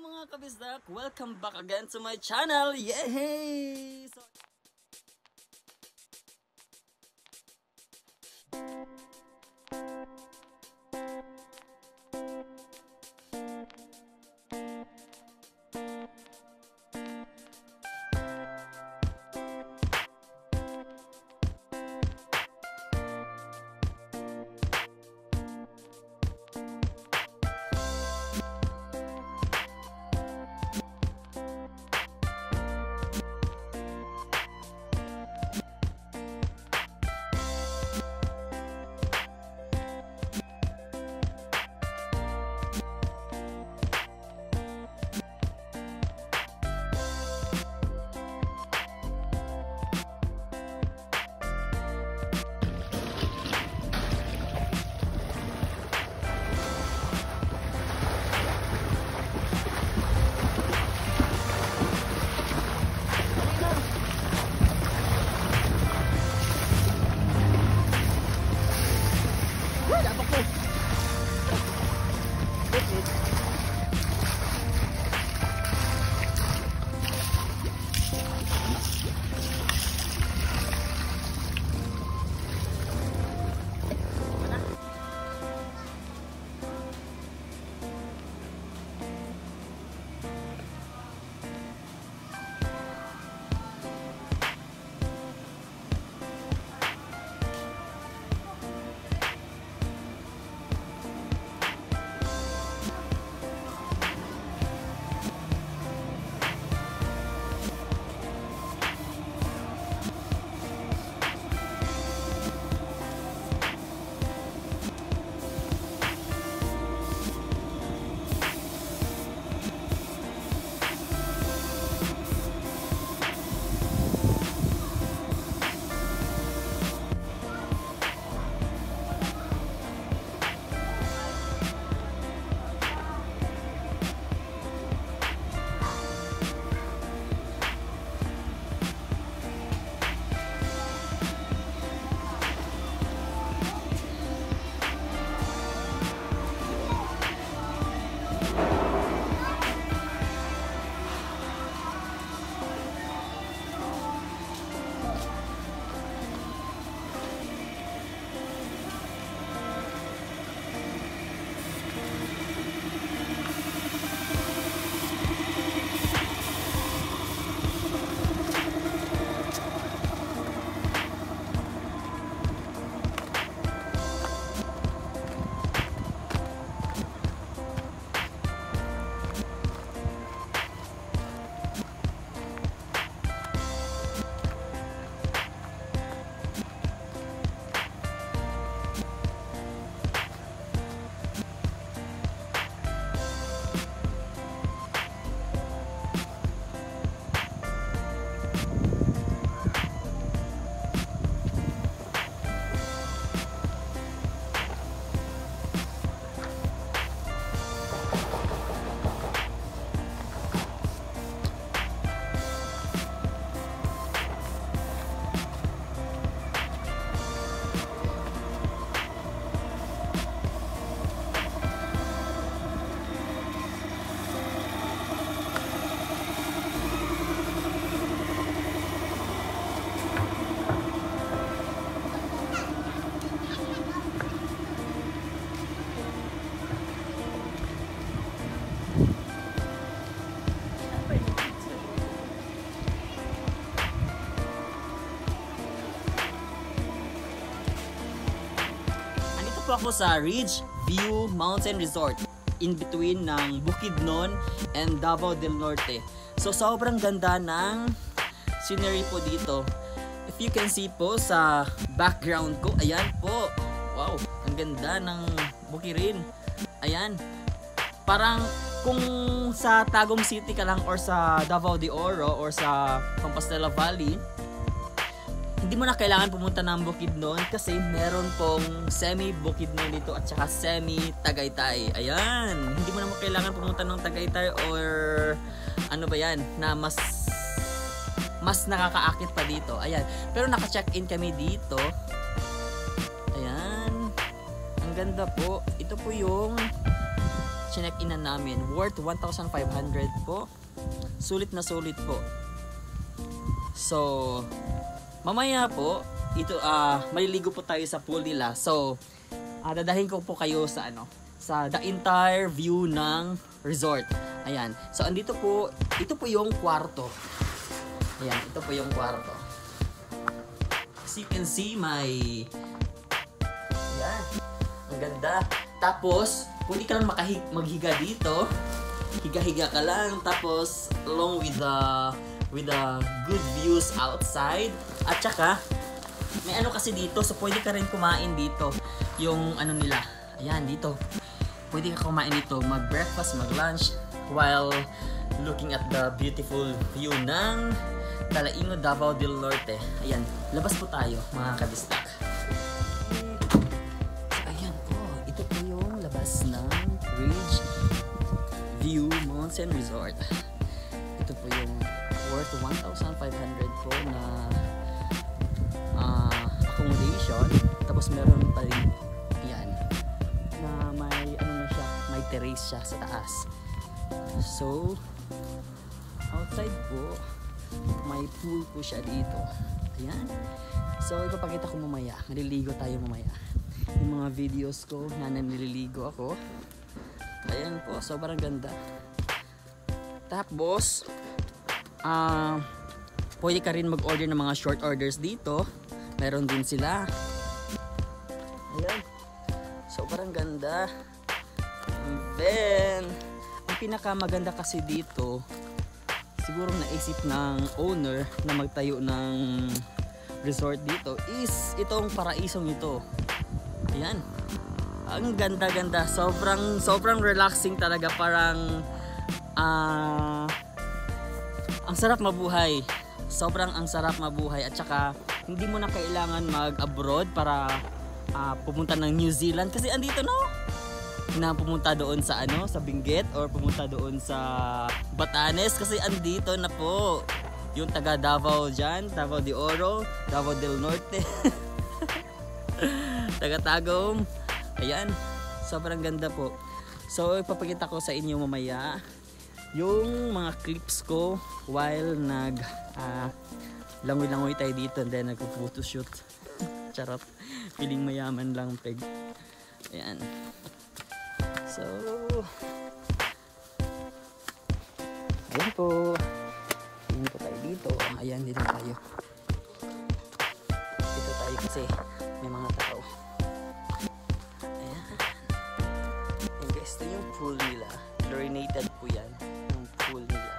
mga kabisdak! Welcome back again to my channel! Yay! Ako sa Ridge View Mountain Resort in between ng Bukidnon and Davao del Norte. So sobrang ganda ng scenery po dito. If you can see po sa background ko, ayan po. Wow, ang ganda ng bukirin. Ayan. Parang kung sa Tagum City ka lang or sa Davao de Oro or sa Compostela Valley, hindi mo na kailangan pumunta ng Bukidnon kasi meron pong semi-Bukidnon dito at saka semi-Tagaytay. Ayan, hindi mo na kailangan pumunta ng Tagaytay or ano ba yan, na mas nakakaakit pa dito. Ayan, pero naka-check-in kami dito. Ayan, ang ganda po. Ito po yung chinek-in na namin. Worth 1,500 po. Sulit na sulit po. So, mamaya po, ito maliligo po tayo sa pool nila. So, dadahin ko po kayo sa sa the entire view ng resort. Ayan. So, andito po, ito po yung kwarto. Ayan, ito po yung kwarto. As you can see, may ayan, ang ganda. Tapos, pwede ka lang maghiga dito. Higa-higa ka lang. Tapos, along with the good views outside. At saka, may kasi dito. So, pwede ka rin kumain dito. Yung nila. Ayan, dito. Pwede ka kumain dito. Mag-breakfast, mag-lunch. While looking at the beautiful view ng Talaingo, Davao del Norte. Ayan, labas po tayo mga kabistak. So, ayan po. Ito po yung labas ng Ridge View Mountain Resort. Ito po yung worth 1,500 po na accommodation. Tapos meron pa rin yan na may na siya, may terrace siya sa taas. So outside po may pool po siya dito. Ayan. So ipapakita ko mamaya. Naliligo tayo mamaya. Yung mga videos ko na naliligo ako. Ayan po, sobrang ganda. Tapos pwede ka rin mag-order ng mga short orders dito. Meron din sila. Ayan. Sobrang ganda. And then, ang pinakamaganda kasi dito, siguro naisip ng owner na magtayo ng resort dito is itong paraisong ito. Ayan. Ang ganda-ganda. Sobrang relaxing talaga. Parang ang sarap mabuhay. Sobrang ang sarap mabuhay. At saka hindi mo na kailangan mag-abroad para pumunta ng New Zealand kasi andito no. Na pumunta doon sa sa Benguet or pumunta doon sa Batanes kasi andito na po. Yung taga Davao diyan, Davao de Oro, Davao del Norte. Taga Tagum. Ayan. Sobrang ganda po. So ipapakita ko sa inyo mamaya yung mga clips ko while langoy-langoy tayo dito and then nagpo-photoshoot. Charot. Feeling mayaman lang peg. Ayan. So ayan po. Ayan po tayo dito. Ayan, dito tayo. Dito tayo kasi may mga tao. Ayan. And guys, ito yung pool nila. Chlorinated po yan. Yung pool nila.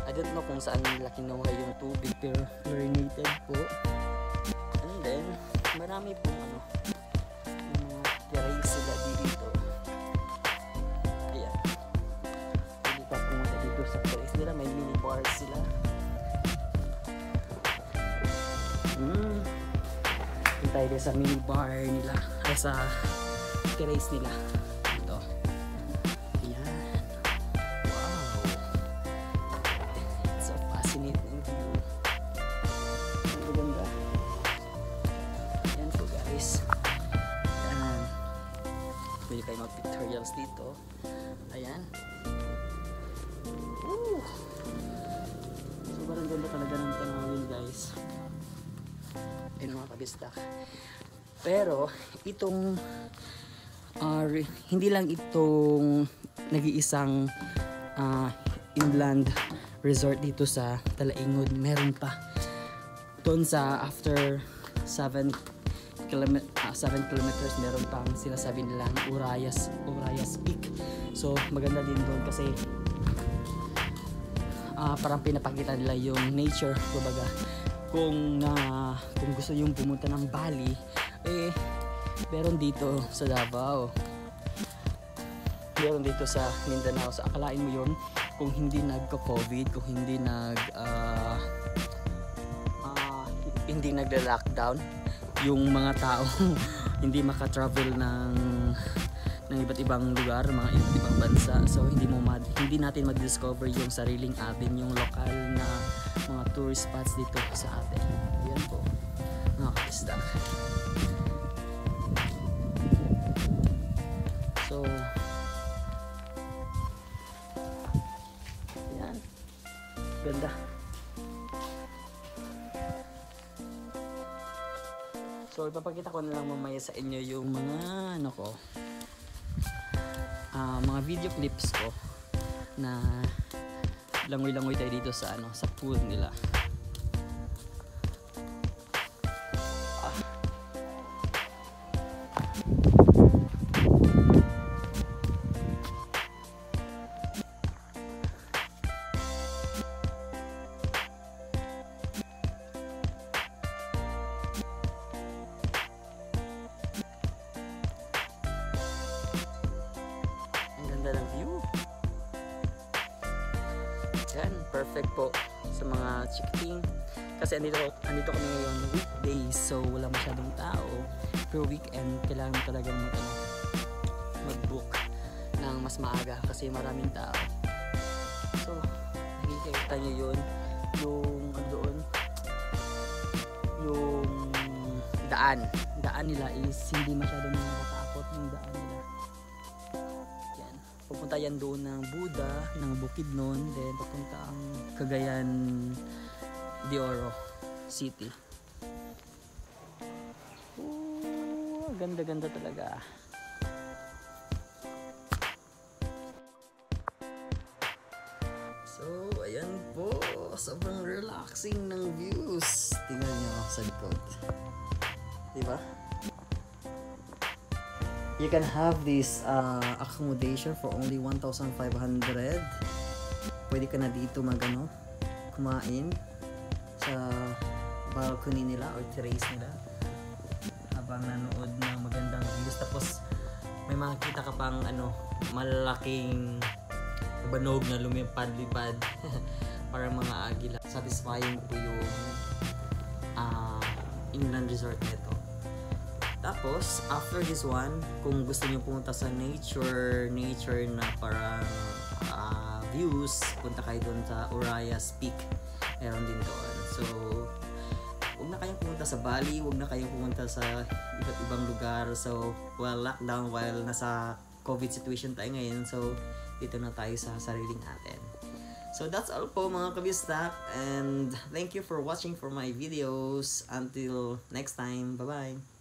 I don't know kung saan nila kinuha yung tubig pero chlorinated po. And then, marami pong mga terrace sila dito. Ayan. Hindi pa pumunta dito sa terrace nila. May mini bars sila. Tayo din sa mini bar nila. Ay sa terrace nila. Ito. Ayan. Wow. It's a fascinating view. Ang ganda. Ayan po guys. Ayan. Pwede kayo mag-pictorials dito. Ayan. Woo! Sobrang ganda talaga ng tanawin guys. Ayun mga kabistak. Pero itong hindi lang itong nag-iisang inland resort dito sa Talaingod. Meron pa doon sa after 7 kilometers meron pang sinasabi nilang Urayas Peak. So maganda din doon kasi parang pinapakita nila yung nature, kumbaga. Kung gusto yung pumunta ng Bali, meron dito sa Davao. Meron dito sa Mindanao. So akalain mo yun kung hindi nagka-COVID, kung hindi hindi nagla-lockdown, yung mga tao hindi maka-travel ng iba't ibang lugar, mga iba't ibang bansa. So hindi natin ma-discover yung sariling atin, yung lokal na mga tourist spots dito sa atin. Ayan po mga kabistak. So Ganda. So ipapakita ko na lang mamaya sa inyo yung mga ano ko, mga video clips ko na langoy-langoy tayo dito sa ano, sa pool nila. Ng view. Yan, perfect po sa mga chicketing. Kasi andito kami ngayon weekdays, so wala masyadong tao. Per weekend, kailangan mo talagang mag-book ng mas maaga kasi maraming tao. So, nakikita nyo yun, yung doon, yung daan nila is hindi masyadong nakakatakot yung daan nila. Pupunta yan doon ng Buda, ng Bukidnon, then papunta ang Cagayan de Oro City. Ganda-ganda talaga. So, ayan po. Sobrang relaxing ng views. Tingnan nyo sa likod. Diba? You can have this accommodation for only 1,500. Pwede ka na dito kumain sa balcony nila or terrace nila habang nanood ng magandang views. Tapos may makikita ka pang malaking banog na lumipad-lipad para mga agila. Satisfying po yung inland resort nito. Tapos, after this one, kung gusto niyo pumunta sa nature na parang views, punta kayo doon sa Urias Peak. Meron din doon. So, huwag na kayong pumunta sa Bali, huwag na kayong pumunta sa iba't ibang lugar. So, lockdown, while nasa COVID situation tayo ngayon. So, dito na tayo sa sariling atin. So, that's all po mga kabistak. And thank you for watching for my videos. Until next time, bye-bye!